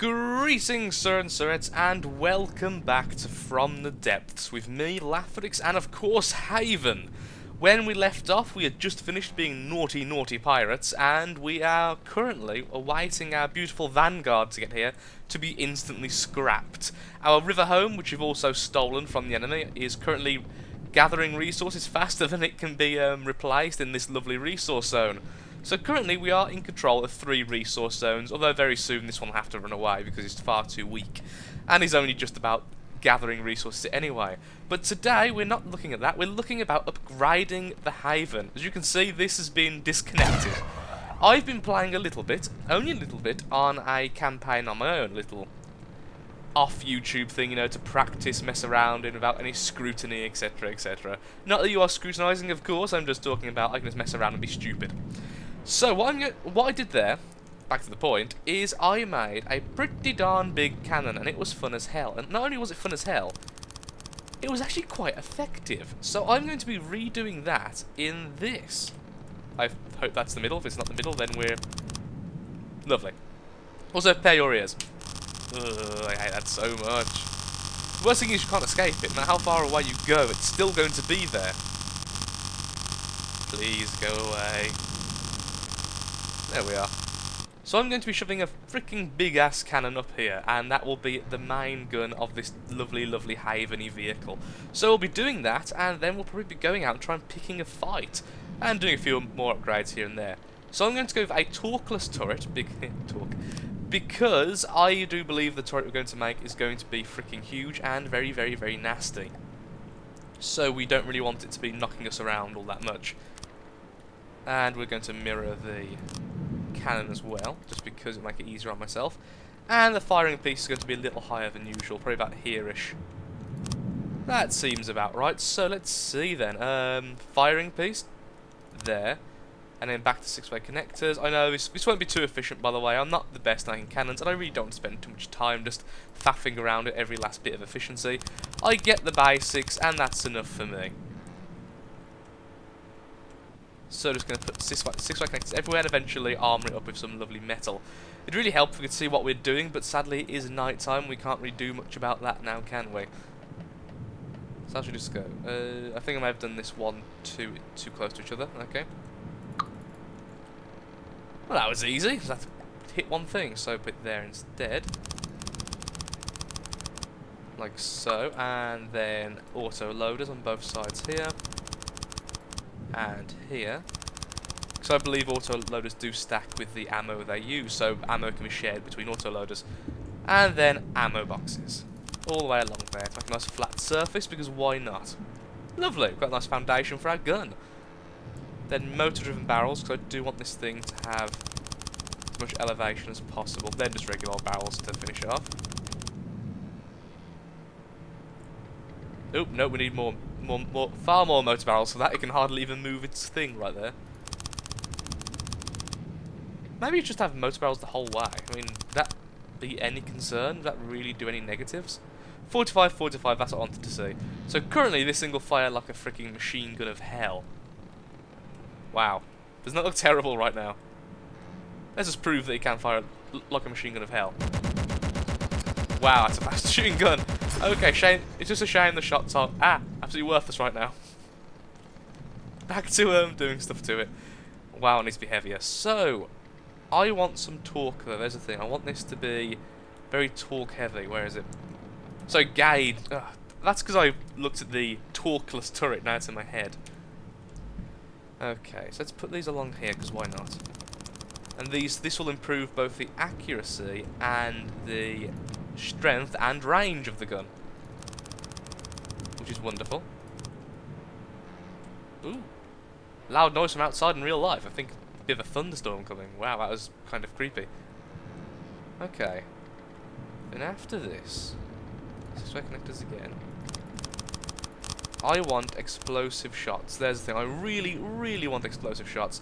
Greetings, sir and sirettes, and welcome back to From the Depths with me, Laphadix, and of course, Haven. When we left off, we had just finished being naughty, naughty pirates, and we are currently awaiting our beautiful vanguard to get here to be instantly scrapped. Our river home, which we've also stolen from the enemy, is currently gathering resources faster than it can be replaced in this lovely resource zone. So currently we are in control of 3 resource zones, although very soon this one will have to run away because it's far too weak, and is only just about gathering resources anyway. But today we're not looking at that, we're looking about upgrading the Haven. As you can see, this has been disconnected. I've been playing a little bit, only a little bit, on a campaign on my own, little off YouTube thing, you know, to practice, mess around in without any scrutiny, etc, etc. Not that you are scrutinising, of course, I'm just talking about I can just mess around and be stupid. So what I did there, back to the point, is I made a pretty darn big cannon, and it was fun as hell. And not only was it fun as hell, it was actually quite effective. So I'm going to be redoing that in this. I hope that's the middle. If it's not the middle, then we're lovely. Also, prepare your ears. Ugh, I hate that so much. The worst thing is you can't escape it. No matter how far away you go, it's still going to be there. Please go away. There we are. So I'm going to be shoving a freaking big ass cannon up here, and that will be the main gun of this lovely, lovely Haven-y vehicle. So we'll be doing that, and then we'll probably be going out and trying picking a fight, and doing a few more upgrades here and there. So I'm going to go with a talkless turret, because I do believe the turret we're going to make is going to be freaking huge and very, very, very nasty. So we don't really want it to be knocking us around all that much. And we're going to mirror the cannon as well, just because it'll make it easier on myself. And the firing piece is going to be a little higher than usual, probably about here-ish. That seems about right. So let's see then. Firing piece there, and then back to 6-way connectors. I know this won't be too efficient, by the way. I'm not the best at making cannons, and I really don't spend too much time just faffing around at every last bit of efficiency. I get the basics, and that's enough for me. So just going to put 6-way connectors everywhere and eventually armour it up with some lovely metal. It'd really help if we could see what we're doing, but sadly it is night time. We can't really do much about that now, can we? So how should we just go? I think I may have done this one too close to each other. Okay. Well, that was easy. Just have to hit one thing, so put it there instead. Like so, and then auto loaders on both sides here. And here, because I believe auto-loaders do stack with the ammo they use, so ammo can be shared between auto-loaders. And then ammo boxes, all the way along there to make a nice flat surface, because why not? Lovely, we've got a nice foundation for our gun. Then motor-driven barrels, because I do want this thing to have as much elevation as possible. Then just regular old barrels to finish it off. Oop, no, we need far more motor barrels for that. It can hardly even move its thing right there. Maybe you just have motor barrels the whole way. I mean, would that be any concern? Would that really do any negatives? 45, 45, that's what I wanted to see. So currently this thing will fire like a freaking machine gun of hell. Wow. Does not look terrible right now. Let's just prove that it can fire like a machine gun of hell. Wow, that's a fast shooting gun. Okay, shame. It's just a shame the shots are absolutely worthless right now. Back to doing stuff to it. Wow, it needs to be heavier. So, I want some torque though. There's the thing. I want this to be very torque heavy. Where is it? So gauge. That's because I looked at the torqueless turret. Now it's in my head. Okay, so let's put these along here because why not? And this will improve both the accuracy and the strength and range of the gun, which is wonderful. Ooh, loud noise from outside in real life. I think a bit of a thunderstorm coming. Wow, that was kind of creepy. Okay, then after this, 6-way connectors again. I want explosive shots. There's the thing. I really, really want explosive shots.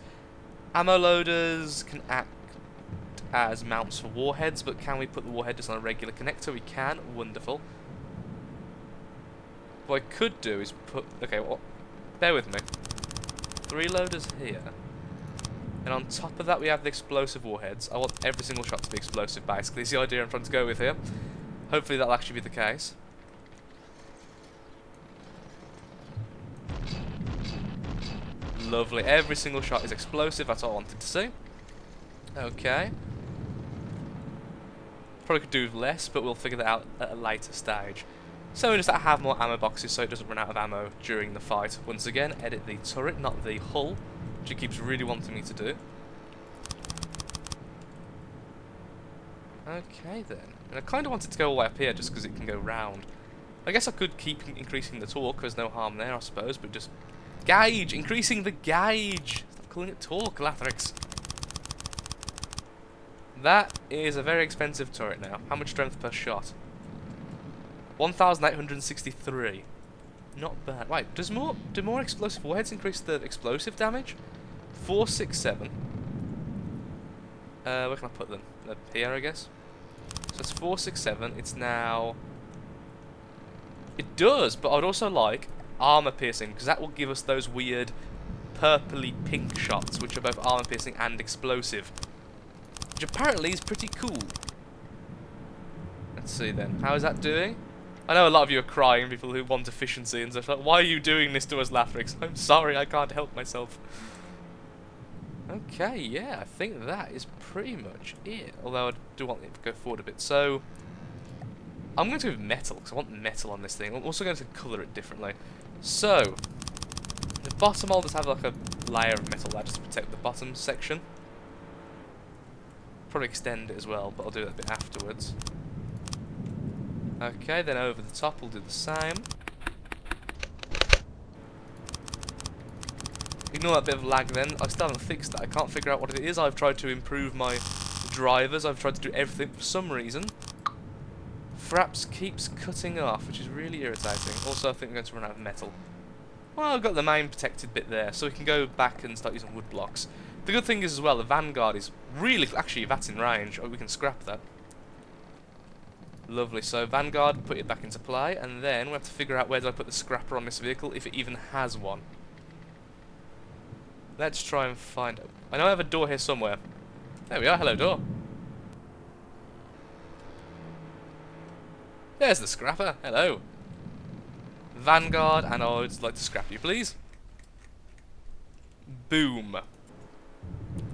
Ammo loaders can act as mounts for warheads, but can we put the warhead just on a regular connector? We can. Wonderful. What I could do is put... Okay, well, bear with me. 3 loaders here. And on top of that we have the explosive warheads. I want every single shot to be explosive, basically. Is the idea I'm trying to go with here. Hopefully that'll actually be the case. Lovely. Every single shot is explosive. That's all I wanted to see. Okay. Probably could do with less, but we'll figure that out at a later stage. So we just have more ammo boxes so it doesn't run out of ammo during the fight. Once again, edit the turret, not the hull, which it keeps really wanting me to do. Okay then. And I kind of wanted to go all the way up here just because it can go round. I guess I could keep increasing the torque, there's no harm there I suppose, but just... Gauge! Increasing the gauge! Stop calling it torque, Lathrix. That is a very expensive turret now. How much strength per shot? 1,863. Not bad. Wait, do more explosive warheads increase the explosive damage? 467. Where can I put them? Here, I guess. So it's 467. It's now... It does, but I'd also like armor piercing, because that will give us those weird purpley pink shots, which are both armor piercing and explosive. Which apparently is pretty cool. Let's see then. How is that doing? I know a lot of you are crying, people who want efficiency and stuff like, why are you doing this to us, Lathrix? I'm sorry, I can't help myself. Okay, yeah, I think that is pretty much it. Although I do want it to go forward a bit. So, I'm going to go with metal, because I want metal on this thing. I'm also going to colour it differently. So, the bottom I'll just have like a layer of metal there just to protect the bottom section. Probably extend it as well, but I'll do that a bit afterwards. Okay, then over the top we'll do the same. Ignore that bit of lag then. I still haven't fixed that. I can't figure out what it is. I've tried to improve my drivers. I've tried to do everything for some reason. Fraps keeps cutting off, which is really irritating. Also, I think I'm going to run out of metal. Well, I've got the main protected bit there, so we can go back and start using wood blocks. The good thing is as well, the Vanguard is really... Actually, that's in range. Oh, we can scrap that. Lovely. So, Vanguard, put it back into play, and then we have to figure out where do I put the scrapper on this vehicle, if it even has one. Let's try and find it. I know I have a door here somewhere. There we are. Hello, door. There's the scrapper. Hello. Vanguard, and I would like to scrap you, please. Boom.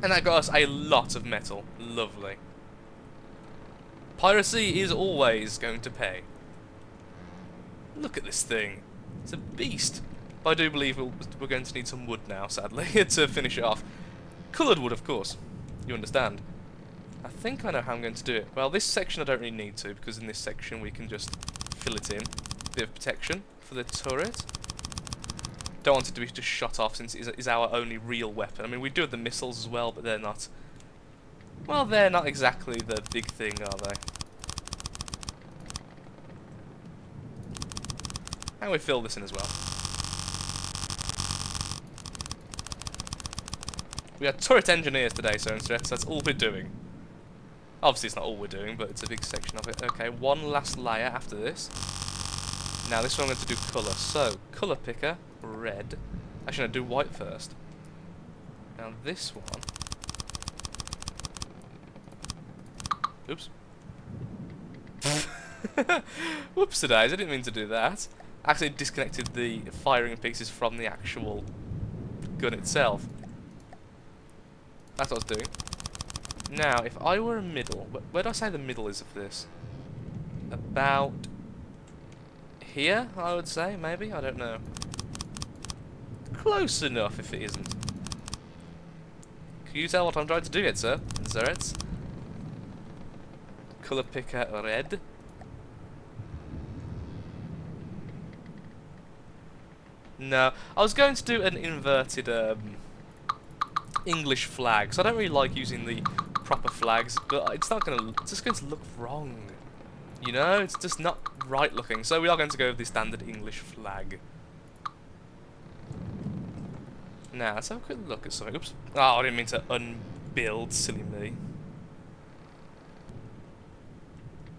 And that got us a lot of metal. Lovely. Piracy is always going to pay. Look at this thing. It's a beast. But I do believe we're going to need some wood now, sadly, to finish it off. Coloured wood, of course. You understand. I think I know how I'm going to do it. Well, this section I don't really need to, because in this section we can just fill it in. Bit of protection for the turret. Don't want it to be just shot off, since it is our only real weapon. I mean, we do have the missiles as well, but they're not... Well, they're not exactly the big thing, are they? And we fill this in as well. We are turret engineers today, so that's all we're doing. Obviously it's not all we're doing, but it's a big section of it. Okay, one last layer after this. Now this one I'm going to do colour. So, colour picker, red. Actually no, do white first. Now this one... Oops. Whoopsie days, I didn't mean to do that. I actually disconnected the firing pieces from the actual gun itself. That's what I was doing. Now, if I were a middle... Where do I say the middle is of this? About... here, I would say, maybe? I don't know. Close enough if it isn't. Can you tell what I'm trying to do yet, sir? Zerets? Colour picker red. No, I was going to do an inverted English flag, so I don't really like using the proper flags, but it's not gonna. It's just going to look wrong. You know, it's just not right looking. So we are going to go with the standard English flag. Now let's have a quick look at something. Oops. Oh, I didn't mean to unbuild. Silly me.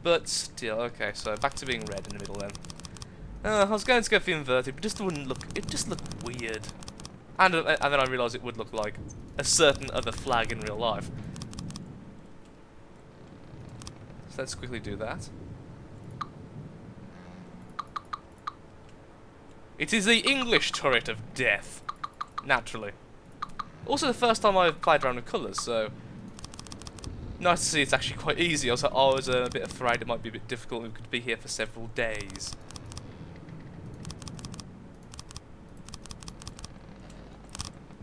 But still, okay. So back to being red in the middle then. I was going to go for the inverted, but it just wouldn't look. It just looked weird. And then I realised it would look like a certain other flag in real life. So let's quickly do that. It is the English turret of death. Naturally. Also the first time I've played around with colours, so nice to see it's actually quite easy. I was a bit afraid it might be a bit difficult and we could be here for several days.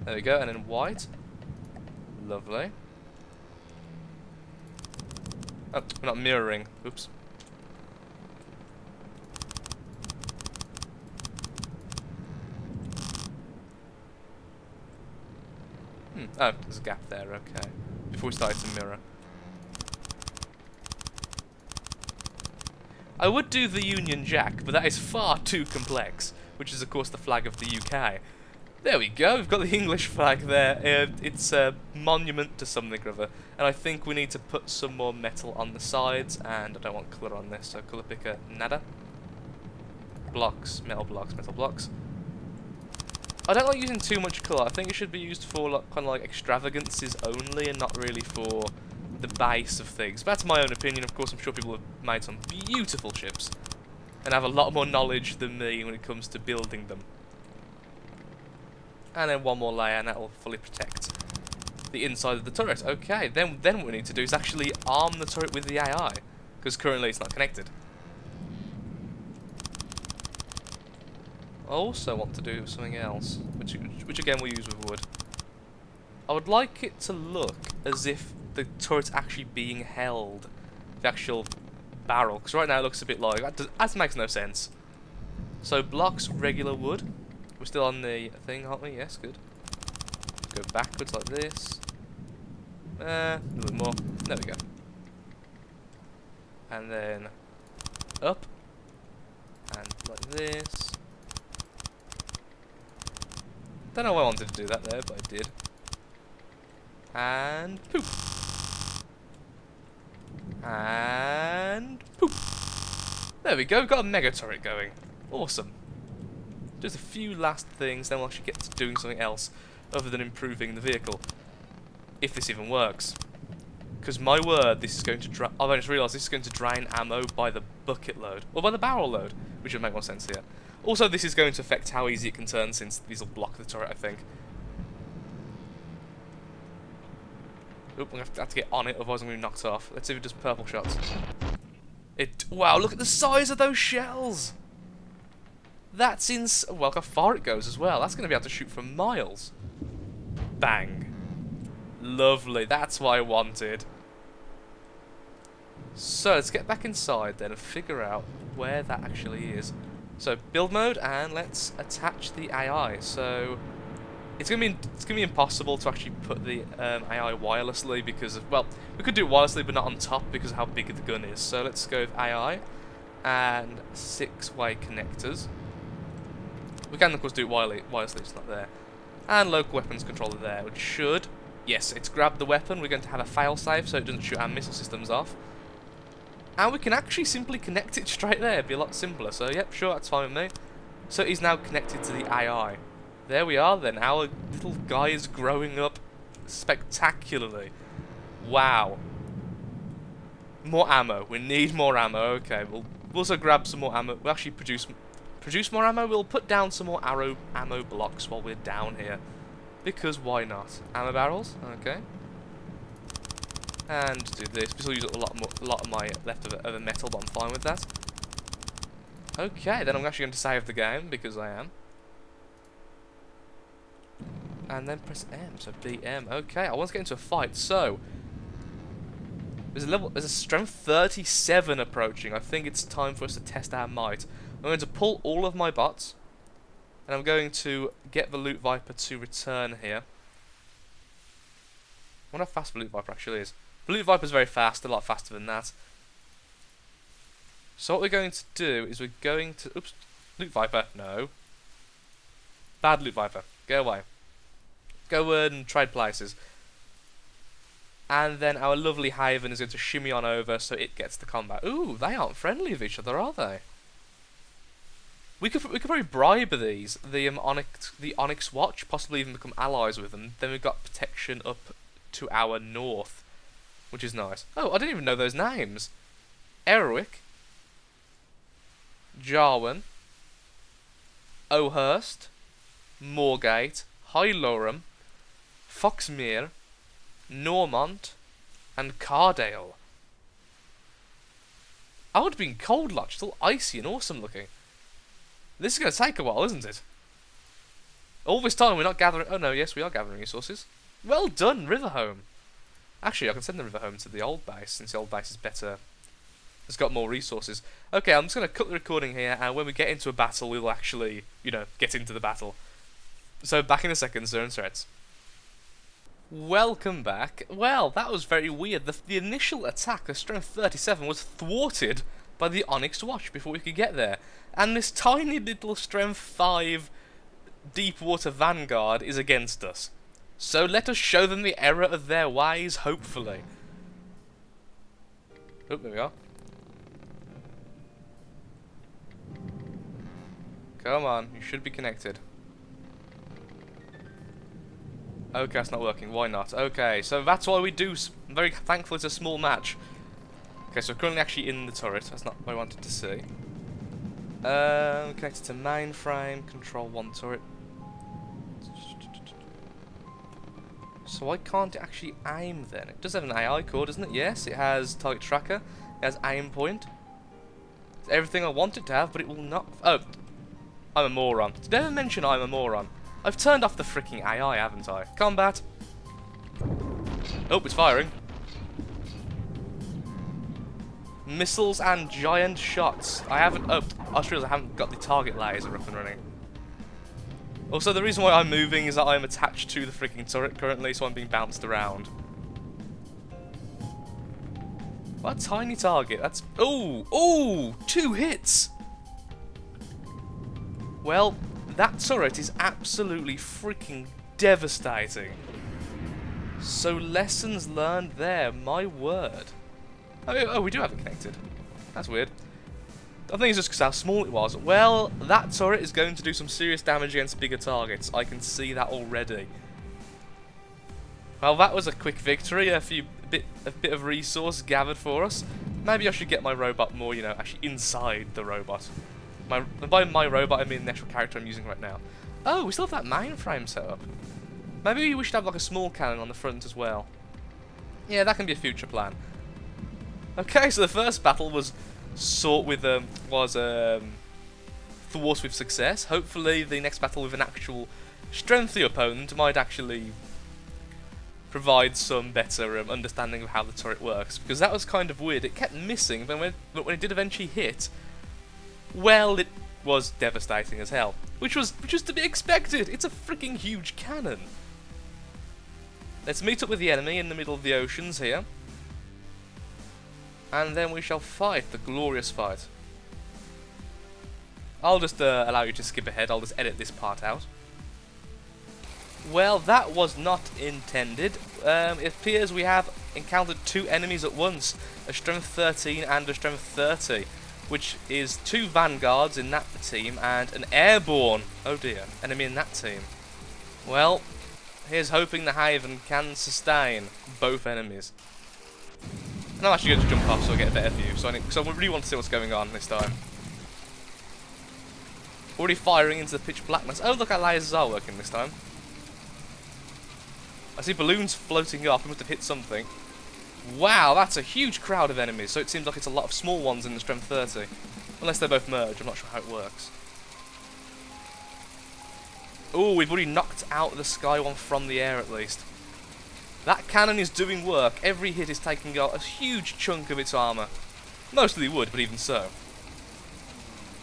There we go, and then white. Lovely. Oh, we're not mirroring. Oops. Oh, there's a gap there, okay. Before we started to mirror. I would do the Union Jack, but that is far too complex, which is of course the flag of the UK. There we go, we've got the English flag there. It's a monument to something or other, and I think we need to put some more metal on the sides, and I don't want colour on this, so colour picker nada. Blocks, metal blocks. I don't like using too much colour. I think it should be used for like, kind of like extravagances only, and not really for the base of things. But that's my own opinion. Of course, I'm sure people have made some beautiful ships and have a lot more knowledge than me when it comes to building them. And then one more layer, and that will fully protect the inside of the turret. Okay, then what we need to do is actually arm the turret with the AI, because currently it's not connected. I also want to do something else, which again we'll use with wood. I would like it to look as if the turret's actually being held, the actual barrel, because right now it looks a bit like that makes no sense. So blocks, regular wood. We're still on the thing, aren't we? Yes, good. Go backwards like this. A little bit more. There we go. And then up, and like this. Don't know why I wanted to do that there, but I did. And poof. And poof. There we go, we've got a mega turret going. Awesome. Just a few last things, then we'll actually get to doing something else other than improving the vehicle. If this even works. Because my word, this is going to drain... I've just realised this is going to drain ammo by the bucket load. Or by the barrel load, which would make more sense here. Also, this is going to affect how easy it can turn, since these will block the turret, I think. Oop, I'm going to have to get on it, otherwise I'm going to be knocked off. Let's see if it does purple shots. Wow, look at the size of those shells! That's well, look how far it goes as well. That's going to be able to shoot for miles. Bang. Lovely, that's what I wanted. So, let's get back inside then and figure out where that actually is. So, build mode, and let's attach the AI. So, it's gonna be impossible to actually put the AI wirelessly because of, well, we could do it wirelessly but not on top because of how big the gun is. So let's go with AI and 6-way connectors. We can of course do it wirelessly, it's not there. And local weapons controller there, which should, yes, it's grabbed the weapon. We're going to have a failsafe so it doesn't shoot our missile systems off. And we can actually simply connect it straight there. It'd be a lot simpler. So, yep, sure, that's fine with me. So he's now connected to the AI. There we are then. Our little guy is growing up spectacularly. Wow. More ammo. We need more ammo. Okay, we'll also grab some more ammo. We'll actually produce more ammo. We'll put down some more ammo blocks while we're down here. Because why not? Ammo barrels. Okay. And do this. This will use a lot of my leftover metal, but I'm fine with that. Okay, then I'm actually going to save the game because I am. And then press M, so BM. Okay, I want to get into a fight. So there's a strength 37 approaching. I think it's time for us to test our might. I'm going to pull all of my bots, and I'm going to get the Loot Viper to return here. I wonder how fast the Loot Viper actually is. The Loot Viper is very fast, a lot faster than that. So what we're going to do is we're going to... Oops. Loot Viper. No. Bad Loot Viper. Go away. Go and trade places. And then our lovely Haven is going to shimmy on over so it gets the combat. Ooh, they aren't friendly with each other, are they? We could probably bribe the Onyx Watch, possibly even become allies with them. Then we've got protection up to our north, which is nice. Oh, I didn't even know those names. Erwick, Jarwin, Oakhurst, Moorgate, High Loram, Foxmere, Normont, and Cardale. I would have been Cold Lodge, still icy and awesome looking. This is going to take a while, isn't it? All this time we're not gathering... Oh no, yes, we are gathering resources. Well done, Riverhome. Actually, I can send the Riverhome to the old base, since the old base is better. It's got more resources. Okay, I'm just going to cut the recording here, and when we get into a battle, we will actually, get into the battle. So, back in a second, Sir and Threads. Welcome back. Well, that was very weird. The initial attack, the strength 37, was thwarted by the Onyx Watch before we could get there. And this tiny little strength 5 Deepwater Vanguard is against us. So let us show them the error of their ways, hopefully. Oh, there we are. Come on, you should be connected. Okay, that's not working. Why not? Okay, so that's why we do. I'm very thankful it's a small match. Okay, so we're currently actually in the turret. That's not what I wanted to see. Connected to mainframe, control 1 turret. So why can't it actually aim then? It does have an AI core, doesn't it? Yes, it has target tracker. It has aim point. It's everything I want it to have, but it will not. Oh, I'm a moron. Did I ever mention I'm a moron? I've turned off the freaking AI, haven't I? Combat. Oh, it's firing. Missiles and giant shots. I haven't. Oh, I just realised I haven't got the target laser up and running. Also, the reason why I'm moving is that I'm attached to the freaking turret currently, so I'm being bounced around. What a tiny target. That's. Oh! Oh! 2 hits! Well, that turret is absolutely freaking devastating. So, lessons learned there, my word. Oh, we do have it connected. That's weird. I think it's just because how small it was. Well, that turret is going to do some serious damage against bigger targets. I can see that already. Well, that was a quick victory. A bit of resource gathered for us. Maybe I should get my robot more, actually inside the robot. By my robot, I mean the actual character I'm using right now. Oh, we still have that mainframe set up. Maybe we should have like a small cannon on the front as well. Yeah, that can be a future plan. Okay, so the first battle was thwarted with success. Hopefully the next battle with an actual strengthy opponent might actually provide some better understanding of how the turret works, because that was kind of weird. It kept missing, but when it did eventually hit, well, it was devastating as hell, which was to be expected. It's a freaking huge cannon. Let's meet up with the enemy in the middle of the oceans here. And then we shall fight the glorious fight. I'll just allow you to skip ahead. I'll just edit this part out. Well, that was not intended. It appears we have encountered 2 enemies at once. A strength 13 and a strength 30. Which is 2 vanguards in that team and an airborne, oh dear, enemy in that team. Well, here's hoping the Haven can sustain both enemies. And I'm actually going to jump off so I get a better view, so I really want to see what's going on this time. Already firing into the pitch blackness. Oh, look, our lasers are working this time. I see balloons floating up. We must have hit something. Wow, that's a huge crowd of enemies, so it seems like it's a lot of small ones in the strength 30. Unless they both merge, I'm not sure how it works. Oh, we've already knocked out the Sky one from the air at least. That cannon is doing work. Every hit is taking out a huge chunk of its armour. Mostly wood, but even so.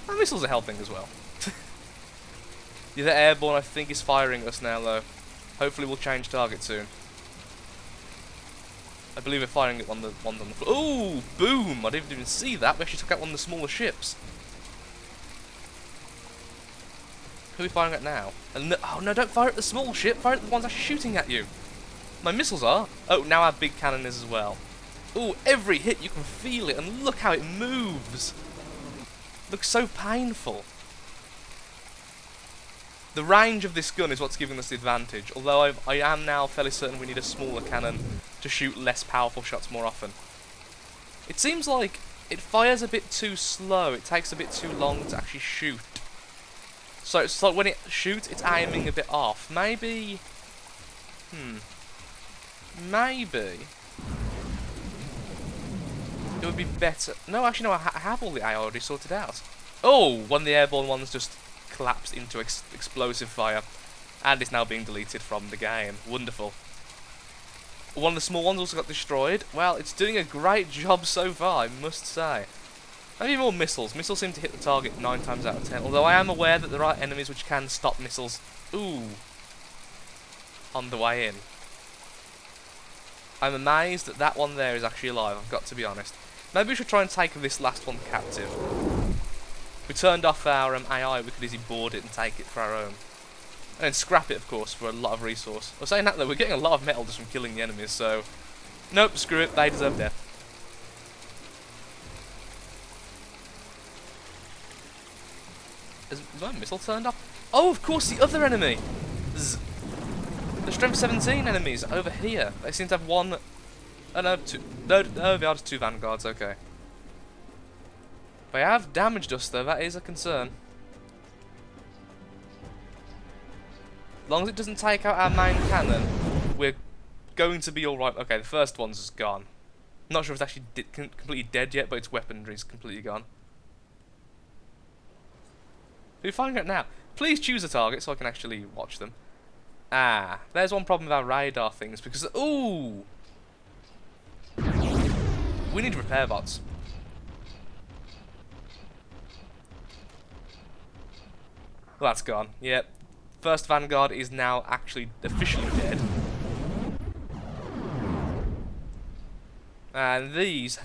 And missiles are helping as well. The other airborne, I think, is firing us now, though. Hopefully we'll change target soon. I believe we're firing at one on the floor. Ooh, boom! I didn't even see that. We actually took out one of the smaller ships. Who are we firing at now? Oh no, don't fire at the small ship. Fire at the ones actually shooting at you. My missiles are. Oh, now our big cannon is as well. Ooh, every hit you can feel it, and look how it moves. Looks so painful. The range of this gun is what's giving us the advantage, although I am now fairly certain we need a smaller cannon to shoot less powerful shots more often. It seems like it fires a bit too slow, it takes a bit too long to actually shoot. So it's like when it shoots, it's aiming a bit off. Maybe... Maybe... it would be better... No, actually no, I have all the AI already sorted out. Oh! One of the airborne ones just collapsed into explosive fire. And it's now being deleted from the game. Wonderful. One of the small ones also got destroyed. Well, it's doing a great job so far, I must say. Maybe more missiles. Missiles seem to hit the target 9 times out of 10. Although I am aware that there are enemies which can stop missiles. Ooh. On the way in. I'm amazed that that one there is actually alive, I've got to be honest. Maybe we should try and take this last one captive. If we turned off our AI, we could easily board it and take it for our own. And then scrap it, of course, for a lot of resource. I was saying that though, we're getting a lot of metal just from killing the enemies, so... Nope, screw it, they deserve death. Is my missile turned off? Oh, of course, the other enemy! The Strength 17 enemies over here. They seem to have one... Oh no, two... No, they are just 2 vanguards, okay. They have damaged us though, that is a concern. As long as it doesn't take out our main cannon, we're going to be alright. Okay, the first one's just gone. Not sure if it's actually completely dead yet, but its weaponry is completely gone. Who are we firing at now? Please choose a target so I can actually watch them. Ah, there's one problem with our radar things, because... Ooh! We need repair bots. Well, that's gone. Yep. First Vanguard is now actually officially dead. And these...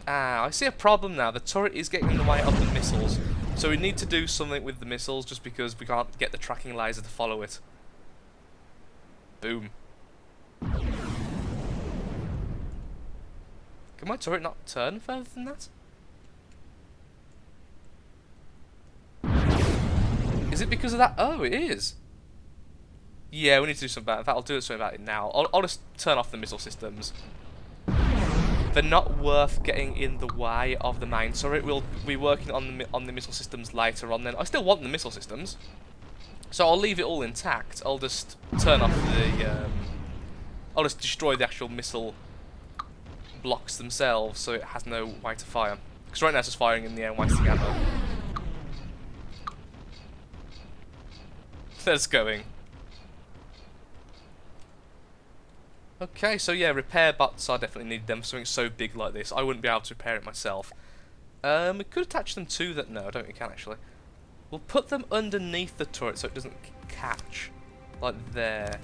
Ah, I see a problem now. The turret is getting in the way of the missiles. So we need to do something with the missiles just because we can't get the tracking laser to follow it. Boom. Can my turret not turn further than that? Is it because of that? Oh, it is. Yeah, we need to do something about that. I'll do something about it now. I'll just turn off the missile systems. They're not worth getting in the way of the main turret. We'll be working on the missile systems later on then. I still want the missile systems. So I'll leave it all intact. I'll just turn off the... I'll just destroy the actual missile blocks themselves so it has no way to fire. Because right now it's just firing in the air and wasting ammo. That's going. Okay, so yeah, repair bots I definitely need them for something so big like this. I wouldn't be able to repair it myself. We could attach them to that. No, I don't think we can actually. We'll put them underneath the turret so it doesn't catch. Like there.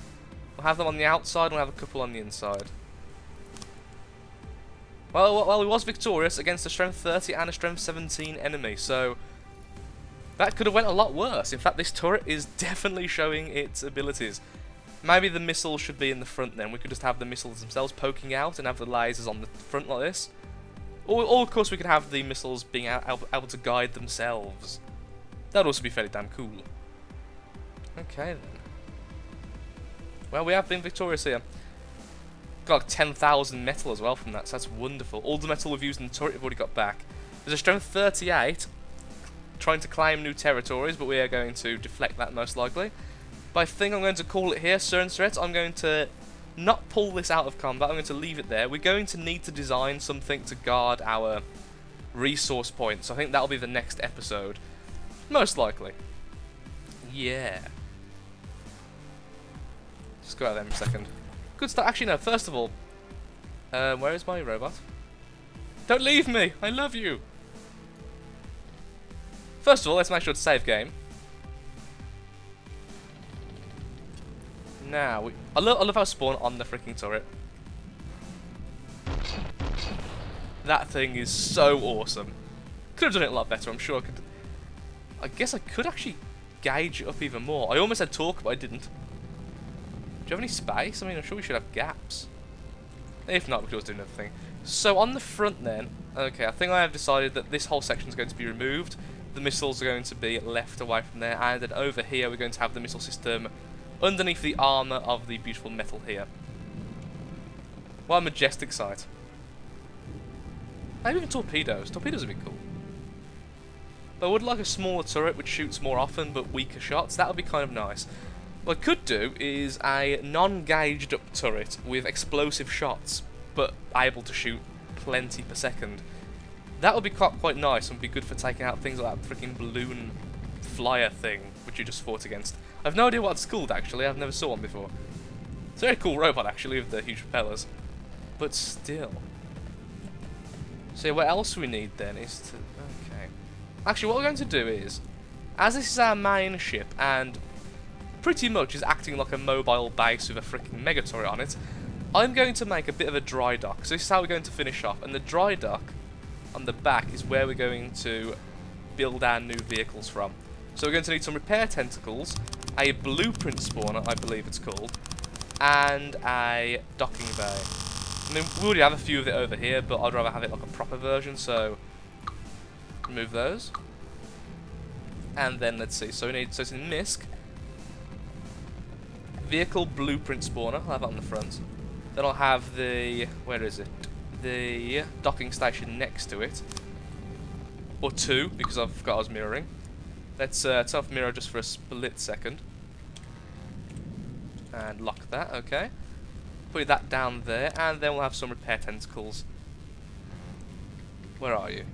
We'll have them on the outside and we'll have a couple on the inside. Well, we was victorious against a Strength 30 and a Strength 17 enemy, so... That could have went a lot worse. In fact, this turret is definitely showing its abilities. Maybe the missiles should be in the front then. We could just have the missiles themselves poking out and have the lasers on the front like this. Or of course, we could have the missiles being able to guide themselves. That would also be fairly damn cool. Okay then. Well, we have been victorious here. Got like 10,000 metal as well from that, so that's wonderful. All the metal we've used in the turret we've already got back. There's a Strength 38 trying to claim new territories, but we are going to deflect that most likely. But I think I'm going to call it here, Sir and Sirette. I'm going to not pull this out of combat, I'm going to leave it there. We're going to need to design something to guard our resource points. I think that'll be the next episode. Most likely. Yeah. Just go out there for a second. Good start. Actually, no, first of all, where is my robot? Don't leave me! I love you! First of all, let's make sure to save game. Now, I love how I spawn on the freaking turret. That thing is so awesome. Could have done it a lot better, I'm sure I could. I guess I could actually gauge it up even more. I almost had torque, but I didn't. Do you have any space? I mean, I'm sure we should have gaps. If not, we could always do another thing. So on the front then, okay, I think I have decided that this whole section is going to be removed. the missiles are going to be left away from there, and then over here we're going to have the missile system underneath the armour of the beautiful metal here. What a majestic sight. Maybe even torpedoes. Torpedoes would be cool. But I would like a smaller turret which shoots more often but weaker shots. That would be kind of nice. What I could do is a non-gauged up turret with explosive shots, but able to shoot plenty per second. That would be quite nice and be good for taking out things like that freaking balloon flyer thing which you just fought against. I have no idea what it's called actually, I've never saw one before. It's a very cool robot actually with the huge propellers. But still. So what else we need then is to... Okay. Actually what we're going to do is, as this is our main ship and pretty much is acting like a mobile base with a freaking mega turret on it, I'm going to make a bit of a dry dock. So this is how we're going to finish off. And the dry dock on the back is where we're going to build our new vehicles from. So we're going to need some repair tentacles, a blueprint spawner, I believe it's called, and a docking bay. I mean, we already have a few of it over here, but I'd rather have it like a proper version, so remove those. And then let's see, so it's in MISC. Vehicle blueprint spawner, I'll have that on the front. Then I'll have the, where is it? The docking station next to it. Or two, because I've got us mirroring. Let's turn off mirror just for a split second. And lock that, okay. Put that down there, and then we'll have some repair tentacles. Where are you?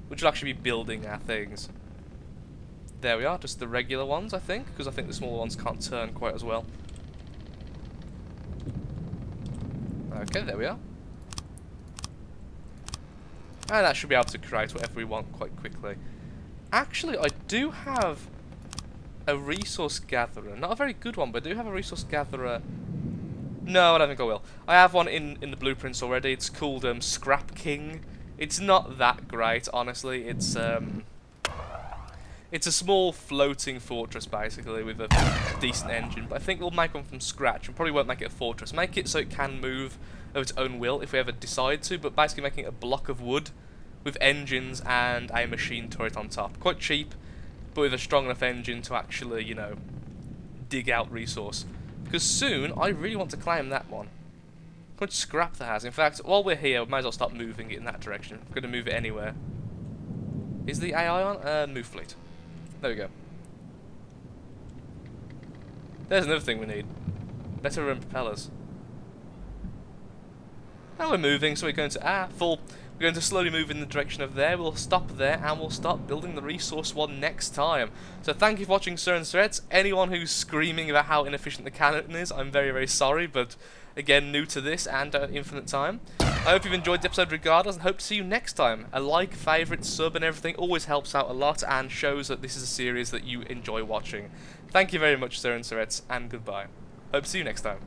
Which will actually be building our things. There we are, just the regular ones, I think, because I think the smaller ones can't turn quite as well. Okay, there we are. And that should be able to create whatever we want quite quickly. Actually, I do have a resource gatherer. Not a very good one, but I do have a resource gatherer. No, I don't think I will. I have one in the blueprints already. It's called Scrap King. It's not that great, honestly. It's a small floating fortress, basically, with a decent engine. But I think we'll make one from scratch. We probably won't make it a fortress. Make it so it can move of its own will if we ever decide to, but basically making it a block of wood with engines and a machine turret on top. Quite cheap, but with a strong enough engine to actually, you know, dig out resource. Because soon, I really want to claim that one. I'm going to scrap the house. In fact, while we're here, we might as well start moving it in that direction. I'm going to move it anywhere. Is the AI on? Move fleet. There we go. There's another thing we need. Better run propellers. Now we're moving, so we're going to full. We're going to slowly move in the direction of there. We'll stop there, and we'll start building the resource one next time. So thank you for watching Sir and Sirets. Anyone who's screaming about how inefficient the cannon is, I'm very, very sorry, but again, new to this and infinite time. I hope you've enjoyed the episode regardless, and hope to see you next time. A like, favourite, sub, and everything always helps out a lot, and shows that this is a series that you enjoy watching. Thank you very much, Sir and Sirets, and goodbye. Hope to see you next time.